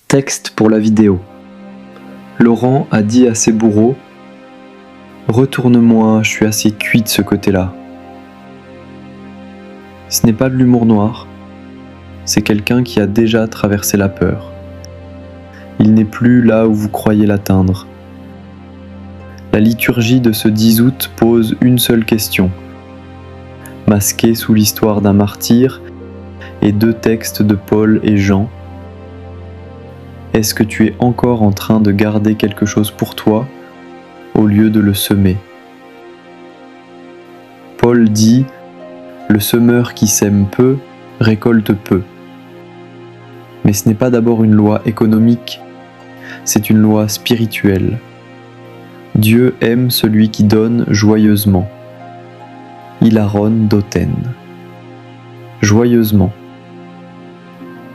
Texte pour la vidéo. Laurent a dit à ses bourreaux : « Retourne-moi, je suis assez cuit de ce côté-là. » Ce n'est pas de l'humour noir, c'est quelqu'un qui a déjà traversé la peur. Il n'est plus là où vous croyez l'atteindre. La liturgie de ce 10 août pose une seule question, masquée sous l'histoire d'un martyr et 2 textes de Paul et Jean. Est-ce que tu es encore en train de garder quelque chose pour toi au lieu de le semer ? Paul dit : « Le semeur qui sème peu récolte peu. » Mais ce n'est pas d'abord une loi économique, c'est une loi spirituelle. Dieu aime celui qui donne joyeusement. Hilaron d'Oten. Joyeusement.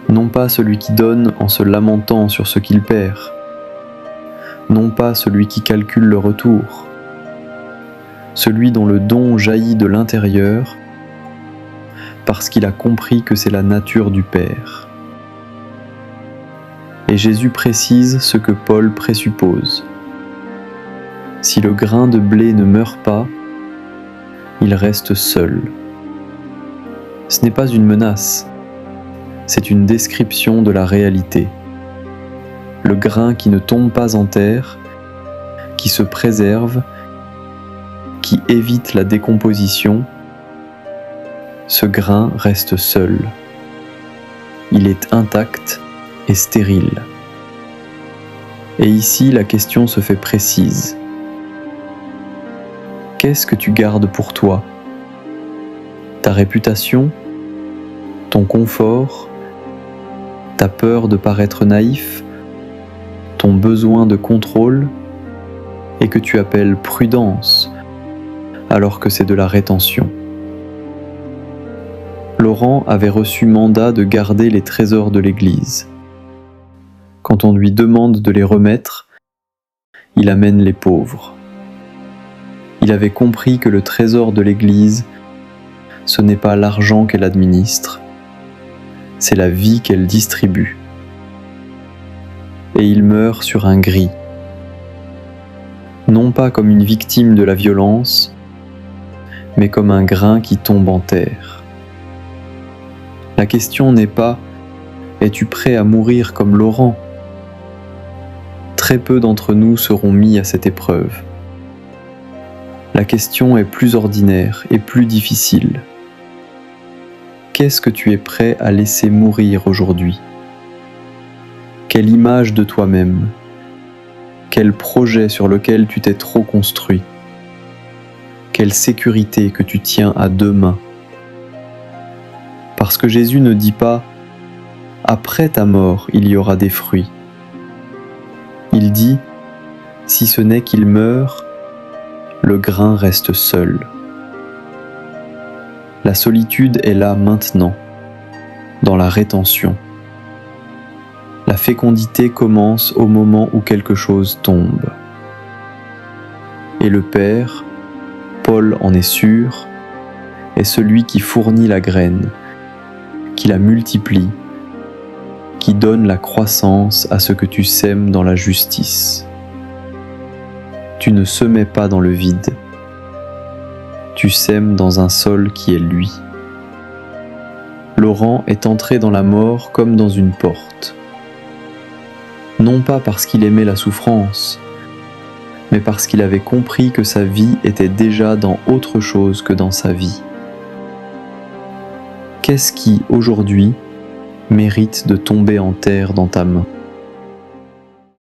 Non pas celui qui donne en se lamentant sur ce qu'il perd. Non pas celui qui calcule le retour. Celui dont le don jaillit de l'intérieur parce qu'il a compris que c'est la nature du Père. Et Jésus précise ce que Paul présuppose. Si le grain de blé ne meurt pas, il reste seul. Ce n'est pas une menace. C'est une description de la réalité. Le grain qui ne tombe pas en terre, qui se préserve, qui évite la décomposition, ce grain reste seul. Il est intact et stérile. Et ici, la question se fait précise. Qu'est-ce que tu gardes pour toi ? Ta réputation ? Ton confort ? Ta peur de paraître naïf, ton besoin de contrôle, et que tu appelles prudence, alors que c'est de la rétention. Laurent avait reçu mandat de garder les trésors de l'Église. Quand on lui demande de les remettre, il amène les pauvres. Il avait compris que le trésor de l'Église, ce n'est pas l'argent qu'elle administre, c'est la vie qu'elle distribue. Et il meurt sur un gris. Non pas comme une victime de la violence, mais comme un grain qui tombe en terre. La question n'est pas « Es-tu prêt à mourir comme Laurent ?» Très peu d'entre nous seront mis à cette épreuve. La question est plus ordinaire et plus difficile. Qu'est-ce que tu es prêt à laisser mourir aujourd'hui ? Quelle image de toi-même ? Quel projet sur lequel tu t'es trop construit ? Quelle sécurité que tu tiens à 2 mains ? Parce que Jésus ne dit pas « Après ta mort, il y aura des fruits ». Il dit « Si ce n'est qu'il meurt, le grain reste seul ». La solitude est là maintenant, dans la rétention. La fécondité commence au moment où quelque chose tombe. Et le Père, Paul en est sûr, est celui qui fournit la graine, qui la multiplie, qui donne la croissance à ce que tu sèmes dans la justice. Tu ne semais pas dans le vide. Tu sèmes dans un sol qui est lui. Laurent est entré dans la mort comme dans une porte. Non pas parce qu'il aimait la souffrance, mais parce qu'il avait compris que sa vie était déjà dans autre chose que dans sa vie. Qu'est-ce qui, aujourd'hui, mérite de tomber en terre dans ta main ?